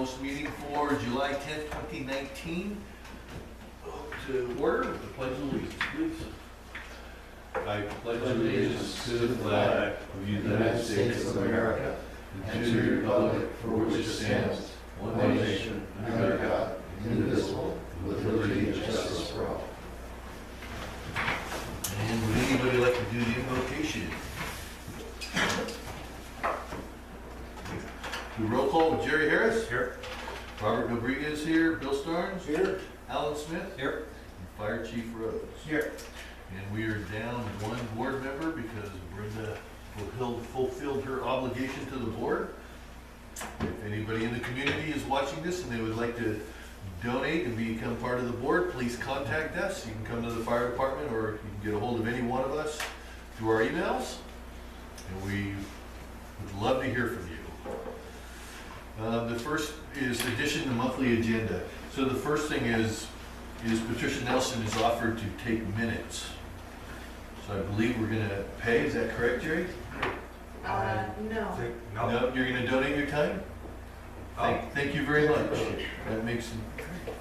most meeting for July 10th, 2019. To order with the pledge of allegiance, please. I pledge allegiance to the flag of the United States of America and to the republic for which it stands, one nation, under God, indivisible, with liberty and justice for all. And would anybody like to do the invocation? The roll call with Jerry Harris. Here. Robert Rodriguez here. Bill Starnes. Here. Alan Smith. Here. And Fire Chief Rose. Here. And we are down one board member because Brenda fulfilled her obligation to the board. If anybody in the community is watching this and they would like to donate and become part of the board, please contact us. You can come to the fire department or you can get a hold of any one of us through our emails. And we would love to hear from you. The first is addition to monthly agenda. So the first thing is Patricia Nelson is offered to take minutes. So I believe we're going to pay. Is that correct, Jerry? No. No, you're going to donate your time? Thank you very much. That makes some.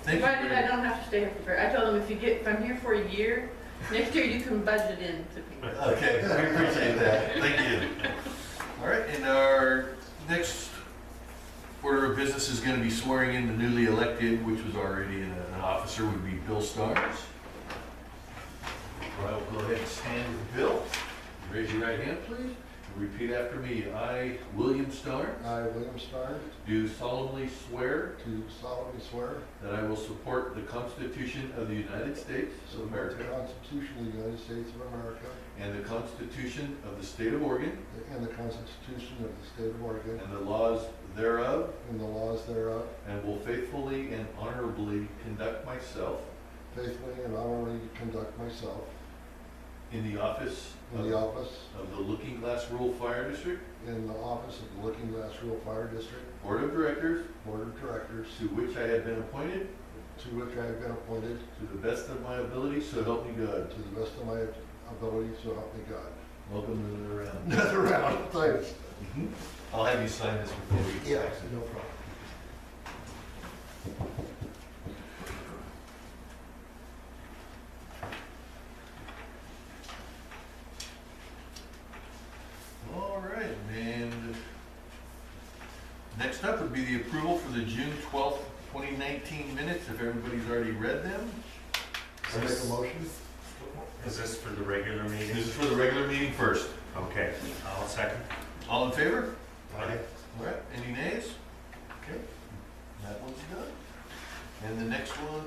Thank you. Provided I don't have to stay here for, I told them if I'm here for a year, next year you can budget in to people. Okay, we appreciate that. Thank you. All right, and our next order of business is going to be swearing in the newly elected, which was already an officer, would be Bill Starnes. I will go ahead and stand with Bill. Raise your right hand, please. Repeat after me. I, William Starnes, I, William Starnes, do solemnly swear do solemnly swear that I will support the Constitution of the United States of that America the Constitution of the United States of America and the Constitution of the State of Oregon and the Constitution of the State of Oregon and the laws thereof, and the laws thereof, and will faithfully and honorably conduct myself faithfully and honorably conduct myself in the office in the office of the Lookingglass Rural Fire District of the Lookingglass Rural Fire District Board of Directors, Board of Directors, to which I have been appointed to which I have been appointed to the best of my ability, so help me God. to the best of my ability, so help me God. Welcome to the round. Another round, thanks. I'll have you sign this before we Yeah, exit. no problem. All right, and next up would be the approval for the June 12th, 2019 minutes, if everybody's already read them. I make a motion? Is this for the regular meeting? This is for the regular meeting first. Okay, I'll second. All in favor? Aye. All right, any nays? Okay, that one's done. And the next one,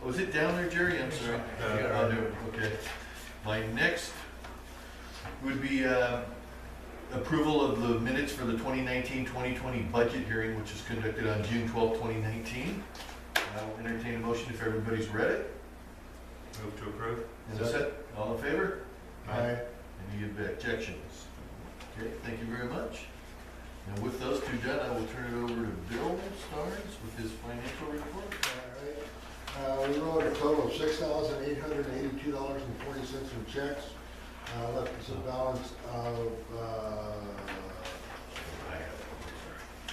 oh, is it down there, Jerry? I'm sorry. I'll do it, okay. My next would be approval of the minutes for the 2019-2020 budget hearing, which was conducted on June 12, 2019. I will entertain a motion if everybody's read it. Move to approve. And a set, all in favor? Aye. Any objections? Okay, thank you very much. And with those two done, I will turn it over to Bill Starnes with his financial report. All right. We wrote a total of $6,882.40 in checks. Left us a balance of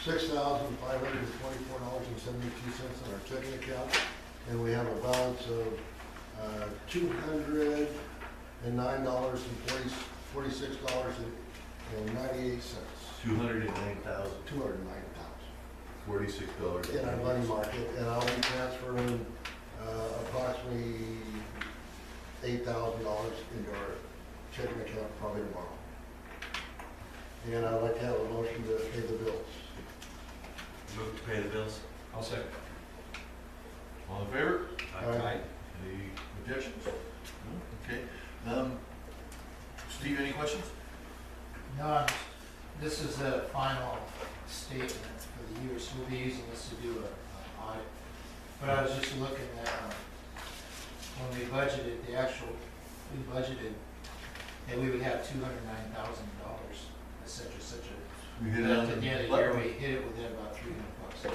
$6,524.72 in our checking account, and we have a balance of $209.46.98. $209,000. $46 In our money market, and I'll be transferring approximately $8,000 into our checking account probably tomorrow. And I'd like to have a motion to pay the bills. Move to pay the bills. I'll second. All in favor? Aye. Any objections? No? Okay. Steve, any questions? No, this is the final statement for the year, so we'll be using this to do an audit. But I was just looking at, when we budgeted, we budgeted that we would have $209,000, et cetera. We hit it But on at the end of the year, we hit it within about $300. I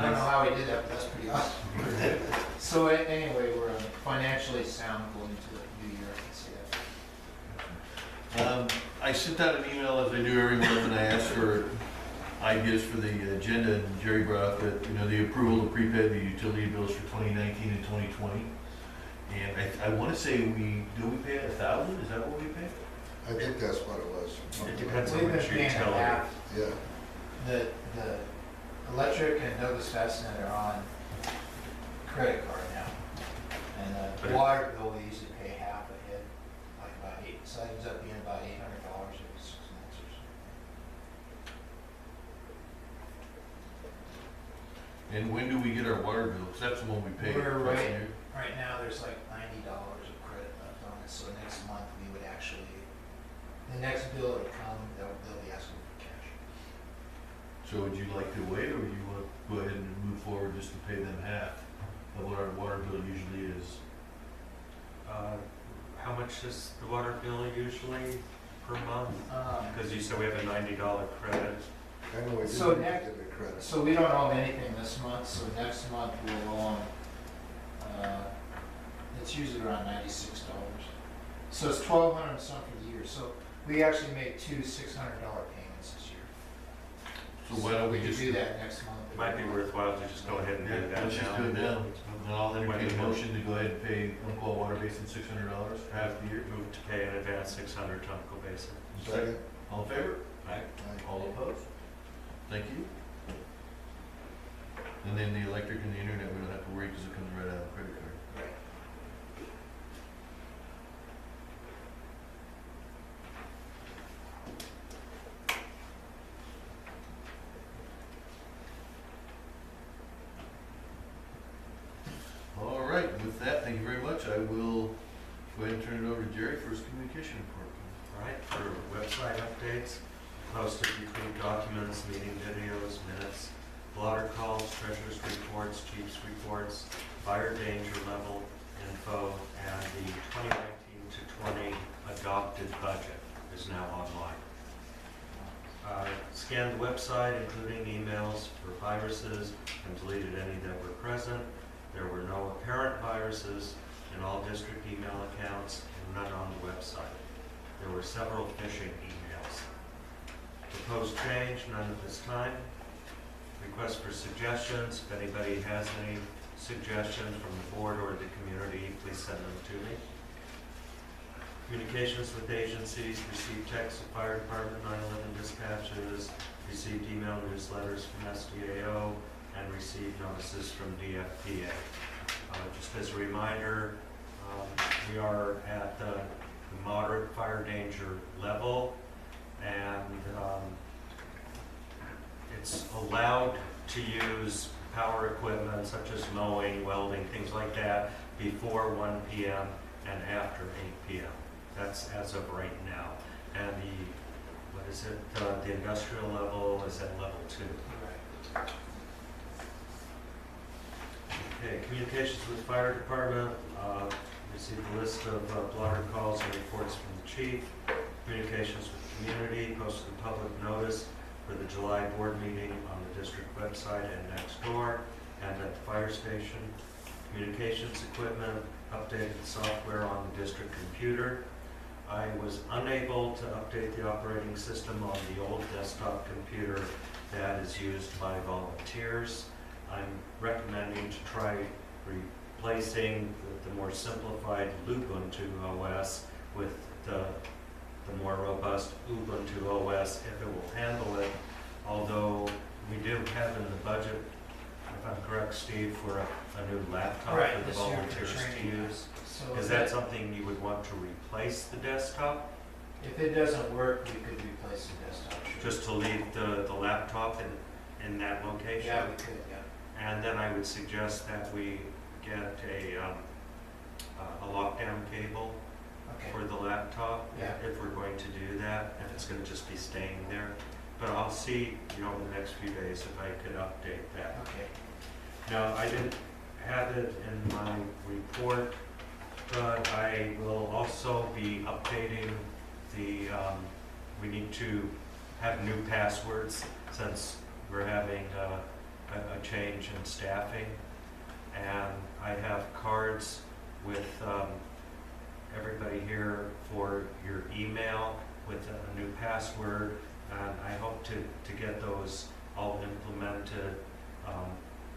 don't know Nice. how we did that, but that's pretty awesome. So anyway, we're financially sound going into the new year, I can say that. I sent out an email as I do every month, and I asked for ideas for the agenda, and Jerry brought up that, you know, the approval to prepay the utility bills for 2019 and 2020. And I want to say we pay 1,000? Is that what we pay? I think that's what it was. It depends on We've been which paying utility. half. Yeah, The electric and Douglas Fastnet are on credit card now. And But the it- water bill, we usually pay half ahead, like about eight, so it ends up being about $800 every 6 months or something. And when do we get our water bill? Because that's the one we pay. We're twice a right- year. Right now, there's like $90 of credit left on it, so next month we would actually, the next bill will come, they'll be asking for cash. So would you like to wait, or would you want to go ahead and move forward just to pay them half of what our water bill usually is? How much is the water bill usually per month? Um, Because you said we have a $90 credit. I know we did So get next- the credit. So we don't owe anything this month, so next month we'll owe, it's usually around $96. So it's $1,200 and some for the year, so we actually made two $600 payments this year. So why don't we could just do that next month. It might be worthwhile to just go ahead and do that now. Let's just do it now. And I'll entertain a motion to go ahead and pay Umpqua Water Basin $600 for half the year. Move to pay in advance 600 to Umpqua Basin. Second? All in favor? Aye. Aye. All opposed? Thank you. And then the electric and the internet, we don't have to worry because it comes right out of the credit card. Right. All right, with that, thank you very much. I will go ahead and turn it over to Jerry for his communication report. All right, for website updates, posted weekly documents, meeting videos, minutes, blotter calls, treasurer's reports, chief's reports, fire danger level info, and the 2019 to 20 adopted budget is now online. Scanned the website, including emails for viruses, and deleted any that were present. There were no apparent viruses in all district email accounts, and none on the website. There were several phishing emails. Proposed change, none at this time. Request for suggestions. If anybody has any suggestions from the board or the community, please send them to me. Communications with agencies, received texts of fire department 911 dispatches, received email newsletters from SDAO, and received notices from DFPA. Just as a reminder, we are at the moderate fire danger level, and it's allowed to use power equipment such as mowing, welding, things like that before 1 p.m. and after 8 p.m. That's as of right now. And the industrial level is at level 2. Right. Okay, communications with fire department, received a list of blotter calls and reports from the chief. Communications with community, posted a public notice for the July board meeting on the district website and next door and at the fire station. Communications equipment, updated software on the district computer. I was unable to update the operating system on the old desktop computer that is used by volunteers. I'm recommending to try replacing the more simplified Lookingglass OS with the more robust Ubuntu OS if it will handle it. Although we do have in the budget, if I'm correct, Steve, for a new laptop Right, for the this year for volunteers to training. use. So Is that something you would want to replace the desktop? if it doesn't work, we could replace the desktop. Sure. Just to leave the laptop in that location? Yeah, we could, yeah. And then I would suggest that we get a lockdown cable Okay. for the laptop, Yeah. if we're going to do that, and it's going to just be staying there. But I'll see, in the next few days if I could update that. Okay. Now, I didn't have it in my report, but I will also be updating we need to have new passwords since we're having a change in staffing. And I have cards with everybody here for your email with a new password. And I hope to get those all implemented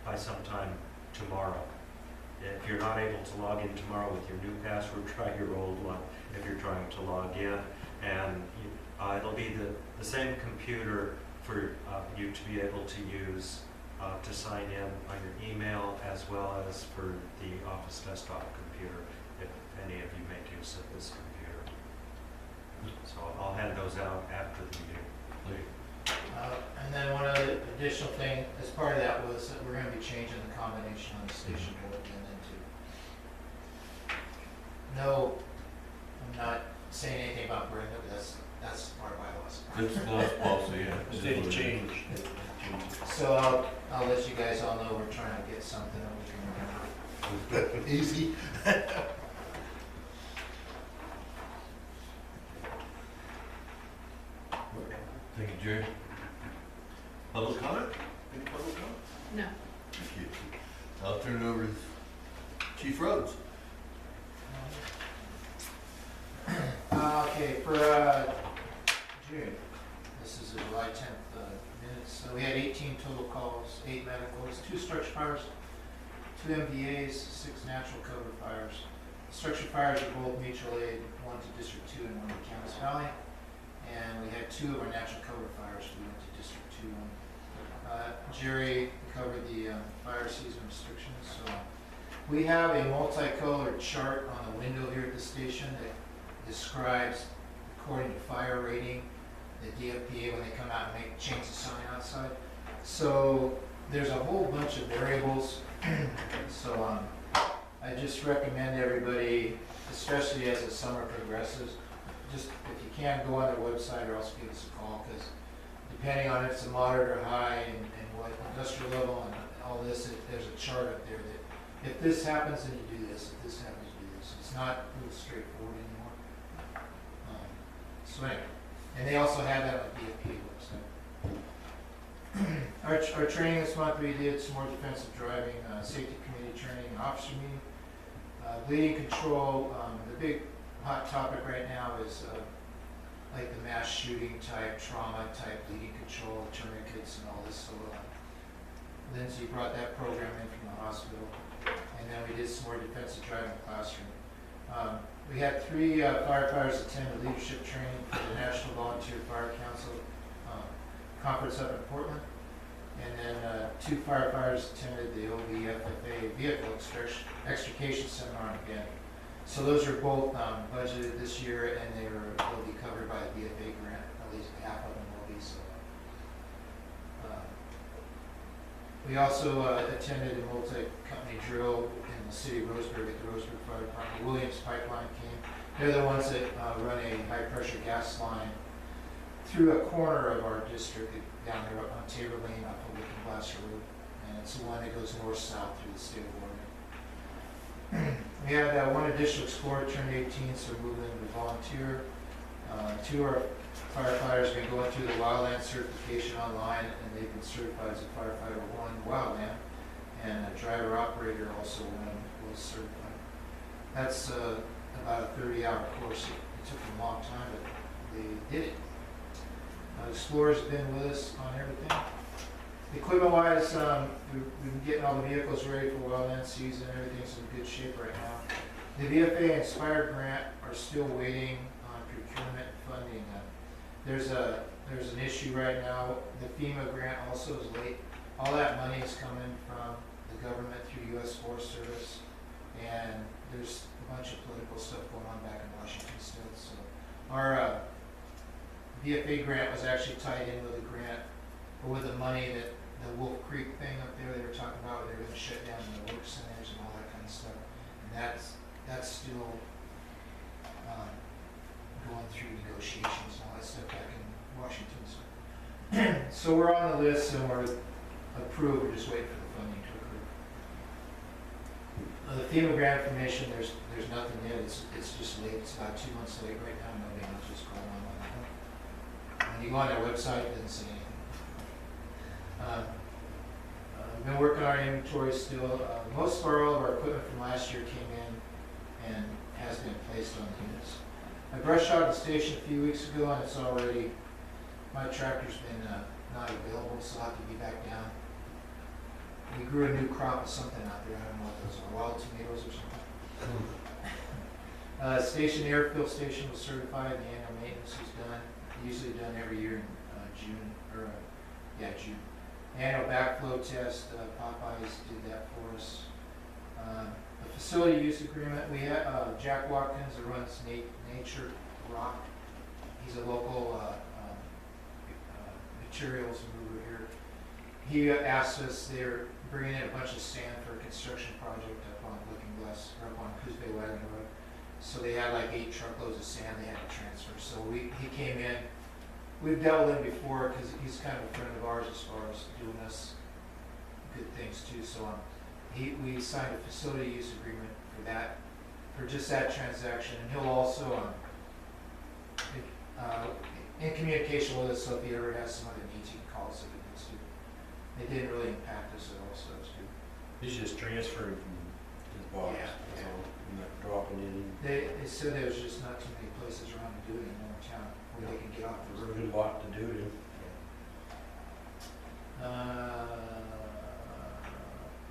by sometime tomorrow. If you're not able to log in tomorrow with your new password, try your old one if you're trying to log in. And it'll be the same computer for you to be able to use to sign in on your email, as well as for the office desktop computer, if any of you make use of this computer. So I'll hand those out after the meeting. And then one other additional thing, as part of that was that we're gonna be changing the combination on the station bulletin into. No, I'm not saying anything about Brenda, but that's our bylaws. That's policy, yeah. State change. So I'll let you guys all know we're trying to get something that we can remember. Easy. Thank you, Jerry. Public comment? Any public comment? No. Thank you. I'll turn it over to Chief Rhodes. Okay, for June, this is the July 10th minutes. So we had 18 total calls, 8 medicals, 2 structure fires, 2 MVAs, 6 natural cover fires. Structure fires are both mutual aid, 1 to District 2 and 1 to Camas Valley. And we had 2 of our natural cover fires, we went to District 2. Jerry covered the fire season restrictions. So we have a multicolored chart on the window here at the station that describes, according to fire rating, the DFPA when they come out and change the sign outside. So there's a whole bunch of variables. So I just recommend everybody, especially as the summer progresses, just if you can, go on their website or else give us a call, because depending on if it's a moderate or high and what industrial level and all this, there's a chart up there that if this happens, then you do this. If this happens, you do this. It's not real straightforward anymore. So anyway, and they also have that on the DFP website. Our training this month, we did some more defensive driving, safety committee training, and officer meeting. Bleeding control, the big hot topic right now is like the mass shooting type, trauma type, bleeding control, tourniquets and all this. So Lindsay brought that program in from the hospital. And then we did some more defensive driving classroom. We had 3 firefighters attend the leadership training for the National Volunteer Fire Council conference up in Portland. And then 2 firefighters attended the OVFFA vehicle extrication seminar in Benton. So those are both budgeted this year, and will be covered by the VFA grant. At least half of them will be. So we also attended a multi-company drill in the city of Roseburg at the Roseburg Fire Department. Williams Pipeline came. They're the ones that run a high-pressure gas line through a corner of our district down there on Tabor Lane off of Lookingglass Road, and it's the one that goes north-south through the state of Oregon. We had 1 additional explorer turned 18, so we're moving to volunteer. 2 of our firefighters have been going through the wildland certification online, and they've been certified as a firefighter 1 wildland, and a driver operator also was certified. That's about a 30-hour course. It took them a long time, but they did it. Explorer's been with us on everything. Equipment-wise, we've been getting all the vehicles ready for wildland season. Everything's in good shape right now. The VFA Inspired grant are still waiting on procurement funding. There's an issue right now. The FEMA grant also is late. All that money is coming from the government through U.S. Forest Service, and there's a bunch of political stuff going on back in Washington State. So our VFA grant was actually tied in with a grant, or with the money that the Wolf Creek thing up there they were talking about, they were going to shut down the work centers and all that kind of stuff. And that's still going through negotiations and all that stuff back in Washington. So we're on the list and we're approved, we're just waiting for the funding to accrue. The FEMA grant information, there's nothing yet, it's just late, it's about 2 months late right now, nobody knows what's going on with that. When you go on their website, it doesn't say anything. We've been working on our inventory still. Most of all of our equipment from last year came in and has been placed on the units. I brushed out the station a few weeks ago, and it's already My tractor's been not available, so I'll have to be back down. We grew a new crop of something out there, I don't know what those are, wild tomatoes or something. Station airfill station was certified, the annual maintenance was done, usually done every year in June. Annual backflow test, Popeyes did that for us. The facility use agreement, we had Jack Watkins, who runs Nature Rock. He's a local materials mover here. He asked us, they're bringing in a bunch of sand for a construction project up on Lookingglass, or up on Coos Bay Wagon Road. So they had like 8 truckloads of sand they had to transfer. So he came in. We've dealt with him before because he's kind of a friend of ours as far as doing us good things too. So we signed a facility use agreement for that, for just that transaction. And he'll also, in communication with us, so if he ever has some other needs, he can call us if he needs to. It didn't really impact us at all, so it's good. He's just transferring from his box, Yeah, that's yeah. all, and not dropping in. They said there's just not too many places around to do it anymore in town where they can get off the There's a road. good lot to do to.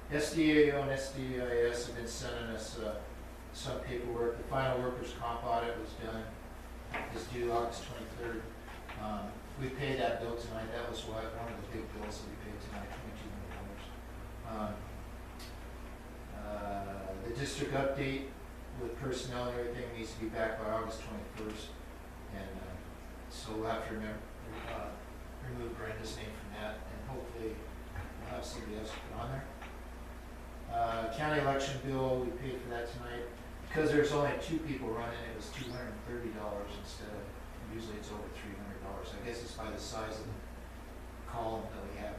SDAO and SDIS have been sending us some paperwork. The final workers' comp audit was done. It's due August 23rd. We paid that bill tonight. That was one of the big bills that we paid tonight, $2,200. The district update with personnel and everything needs to be back by August 21st. And so we'll have to remove Brenda's name from that, and hopefully we'll have somebody else to put on there. County election bill, we paid for that tonight. Because there's only 2 people running, it was $230 instead of, usually it's over $300. I guess it's by the size of the column that we have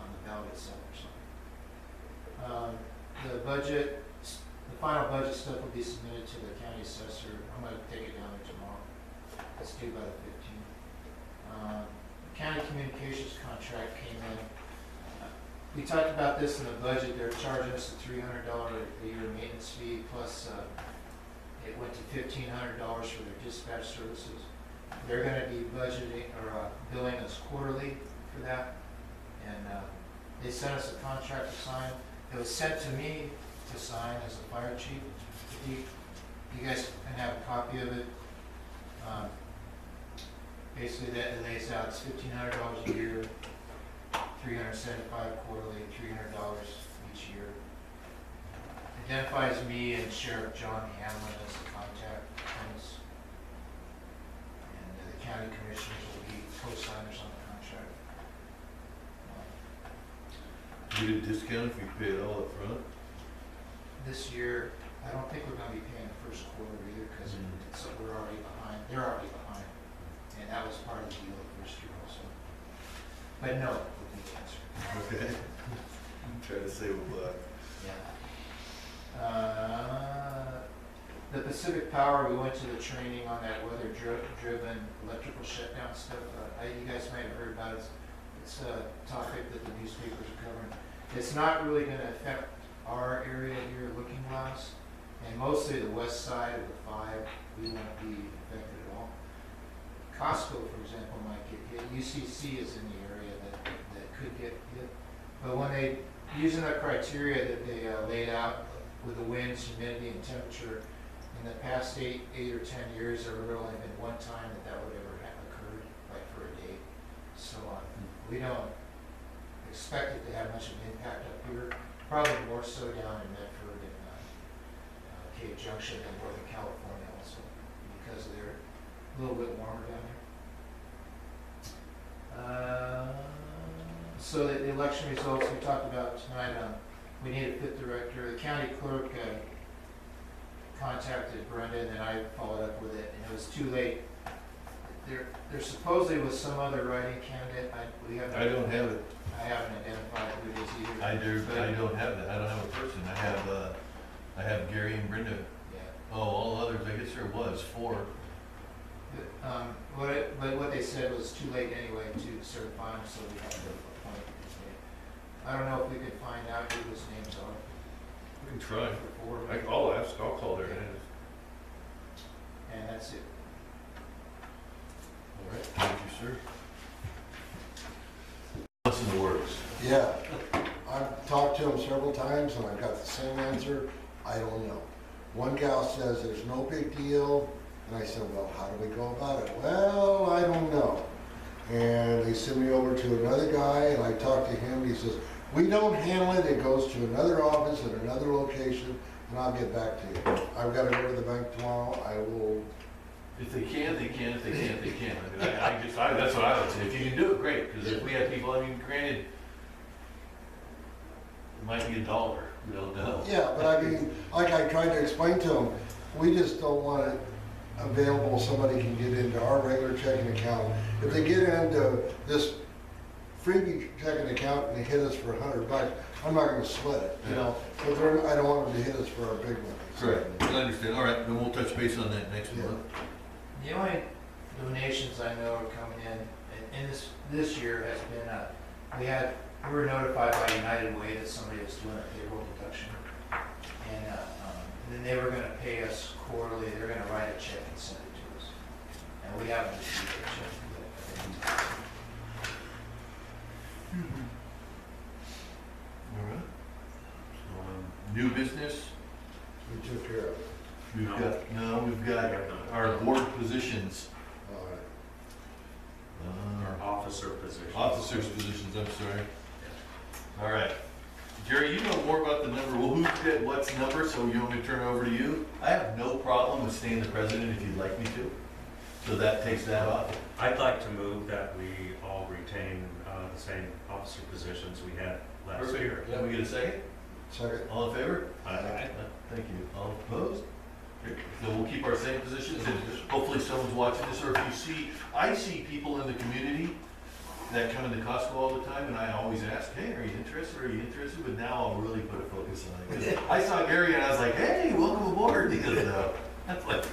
on the ballot itself or something. The budget, the final budget stuff will be submitted to the county assessor. I'm gonna take it down there tomorrow. It's due by the 15th. County communications contract came in. We talked about this in the budget. They're charging us a $300 a year maintenance fee, plus it went to $1,500 for their dispatch services. They're going to be budgeting or billing us quarterly for that, and they sent us a contract to sign. It was sent to me to sign as a fire chief. You guys can have a copy of it. Basically, that lays out it's $1,500 a year. $375 quarterly, $300 each year. Identifies me and Sheriff John Hamlin as the contact points. And the county commissioners will be co-signers on the contract. You get a discount if you pay it all up front? This year, I don't think we're gonna be paying the first quarter either, because we're already behind, they're already behind. And that was part of the deal the first year also. But no, we'll be answered. Okay. Try to save a buck. Yeah. The Pacific Power, we went to the training on that weather-driven electrical shutdown stuff. You guys might have heard about it. It's a topic that the newspapers are covering. It's not really going to affect our area here, Lookingglass, and mostly the west side of the 5, we won't be affected at all. Costco, for example, might get hit. UCC is in the area that could get hit. But when they, using the criteria that they laid out with the winds, humidity, and temperature, in the past 8 or 10 years, there would only been one time that would ever have occurred, like for a day. So we don't expect it to have much of an impact up here. Probably more so down in Medford and Cave Junction and Northern California also, because they're a little bit warmer down here. So the election results we talked about tonight, we need a 5th director. The county clerk contacted Brenda, and then I followed up with it, and it was too late. There supposedly was some other writing candidate. I don't have it. I haven't identified who it is either. I don't have that. I don't have a person. I have Gary and Brenda. Yeah. Oh, all others, I guess there was 4. But what they said was too late anyway to certify them, so we have to appoint. I don't know if we could find out who those names are. We can try. For 4. I'll ask. I'll call their names. And that's it. All right. Thank you, sir. Yeah, I've talked to him several times and I've got the same answer, I don't know. One gal says there's no big deal, and I said, well, how do we go about it? Well, I don't know. And they send me over to another guy, and I talked to him, he says, we don't handle it, it goes to another office at another location, and I'll get back to you. I've gotta go to the bank tomorrow, I will, If they can, they can. If they can't, they can't. I mean, that's what I would say. If you can do it, great. Because if we have people, I mean, granted, it might be $1. We don't know. yeah, but I mean, like I tried to explain to him, we just don't want it available, somebody can get into our regular checking account. If they get into this freebie checking account and they hit us for $100, I'm not gonna split it, you know? But I don't want them to hit us for our big money. Correct. I understand. All right, then we'll touch base on that next Yeah. month. The only donations I know are coming in this year has been, we were notified by United Way that somebody was doing a payroll deduction. And then they were gonna pay us quarterly, they were gonna write a check and send it to us. And we haven't received a check yet. All right. So, new business. We took care of it. We've got our board positions. All right. Our officer position. Officers' positions, I'm sorry. All right. Jerry, you know more about the number. Well, who's got what's number, so you want me to turn it over to you? I have no problem with staying the president if you'd like me to. So that takes that off. I'd like to move that we all retain the same officer positions we had last year. Can we get a second? Second. All in favor? Aye. Thank you. All opposed? So we'll keep our same positions, and hopefully someone's watching this, or if you see, I see people in the community that come into Costco all the time, and I always ask, hey, are you interested, but now I'll really put a focus on it. 'Cause I saw Gary and I was like, hey, welcome aboard, he goes, no. That's like,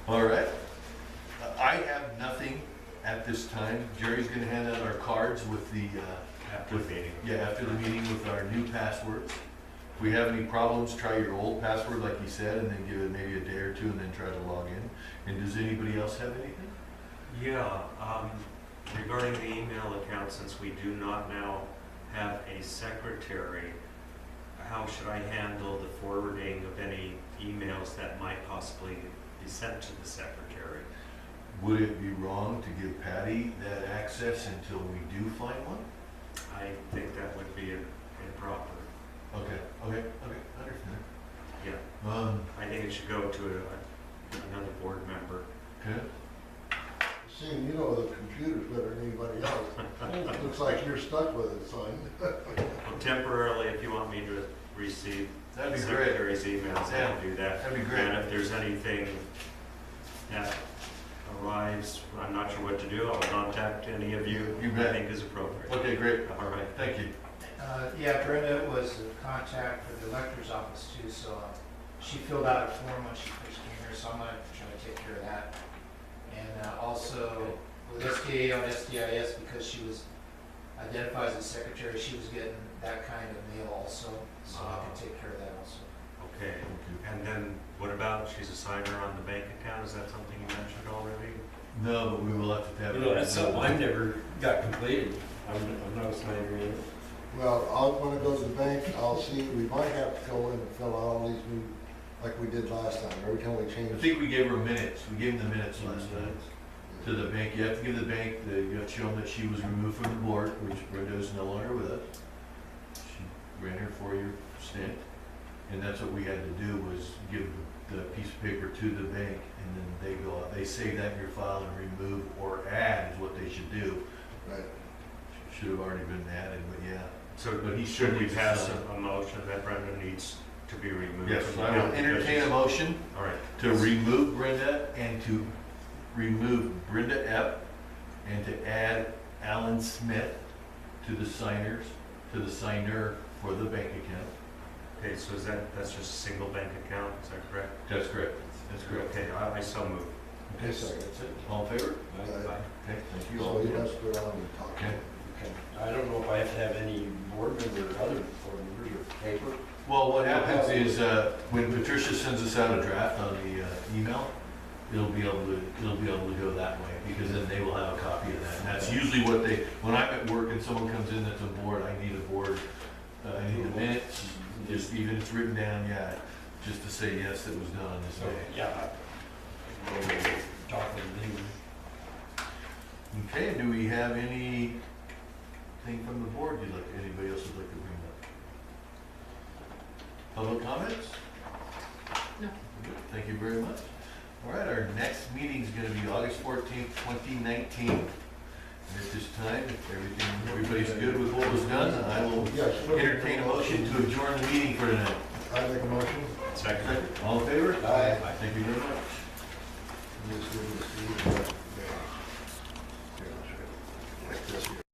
all right. I have nothing at this time. Jerry's gonna hand out our cards with the, After the meeting. yeah, after the meeting with our new passwords. If we have any problems, try your old password like you said, and then give it maybe a day or two and then try to log in. And does anybody else have anything? Yeah, regarding the email account, since we do not now have a secretary, how should I handle the forwarding of any emails that might possibly be sent to the secretary? Would it be wrong to give Patty that access until we do find one? I think that would be improper. Okay, understand. Yeah, I think it should go to another board member. Okay. Seeing you know the computers better than anybody else. Looks like you're stuck with it, son. Well, temporarily, if you want me to receive That'd the be great. secretary's emails, I can do that. That'd be great. And if there's anything that arrives, I'm not sure what to do, I'll contact any of you You I bet. think is appropriate. Okay, great. All right. Thank you. Yeah, Brenda was the contact for the elector's office too, so she filled out a form when she first came here, so I'm gonna try to take care of that. And also with SDA on SDIS, because she was identified as a secretary, she was getting that kind of mail also, so I can take care of that also. Okay, and then what about, she's a signer on the bank account, is that something you mentioned already? No, but we will have to have. You know, that's something I never got completed. I'm not a signer in it. Well, I'll, when I go to the bank, I'll see, we might have to go in and fill out all these new, like we did last time, every time we I change. think we gave her minutes. We gave them the minutes last time. To the bank, you have to give the bank, you have to show them that she was removed from the board, which Brenda is no longer with us. She ran her 4-year stint, and that's what we had to do, was give the piece of paper to the bank, and then they go out, they save that in your file and remove or add is what they should do. Right. Should have already been added, but yeah. So, But he should we needs to pass sign. a motion that Brenda needs to be removed? Yes, from the I will county entertain a business? motion All right. to remove Brenda and to remove Brenda Epp and to add Alan Smith to the signers, to the signer for the bank account. Okay, so that's just a single bank account, is that correct? That's correct. That's correct. Okay, I so move. Okay, second. That's it. All in favor? Aye. Okay, thank you all. So you must go down and talk. Okay. Okay. I don't know if I have to have any board member or other board members or paper. Well, what happens is, when Patricia sends us out a draft on the email, it'll be able to go that way, because then they will have a copy of that. And that's usually what they, when I'm at work and someone comes in that's on board, I need a board, I need the minutes, just even if it's written down, yeah, just to say, yes, it was done on this So, day. yeah. Talk with them. Okay, do we have anything from the board anybody else would like to bring up? Public comments? No. Good, thank you very much. All right, our next meeting is gonna be August 14th, 2019. And at this time, if everybody's good with what was done, I will Yes. entertain a motion to adjourn the meeting for tonight. I make a motion. Second. All in favor? Aye. Thank you very much. Just give it to Steve. Yeah. Yeah, that's right. Like this.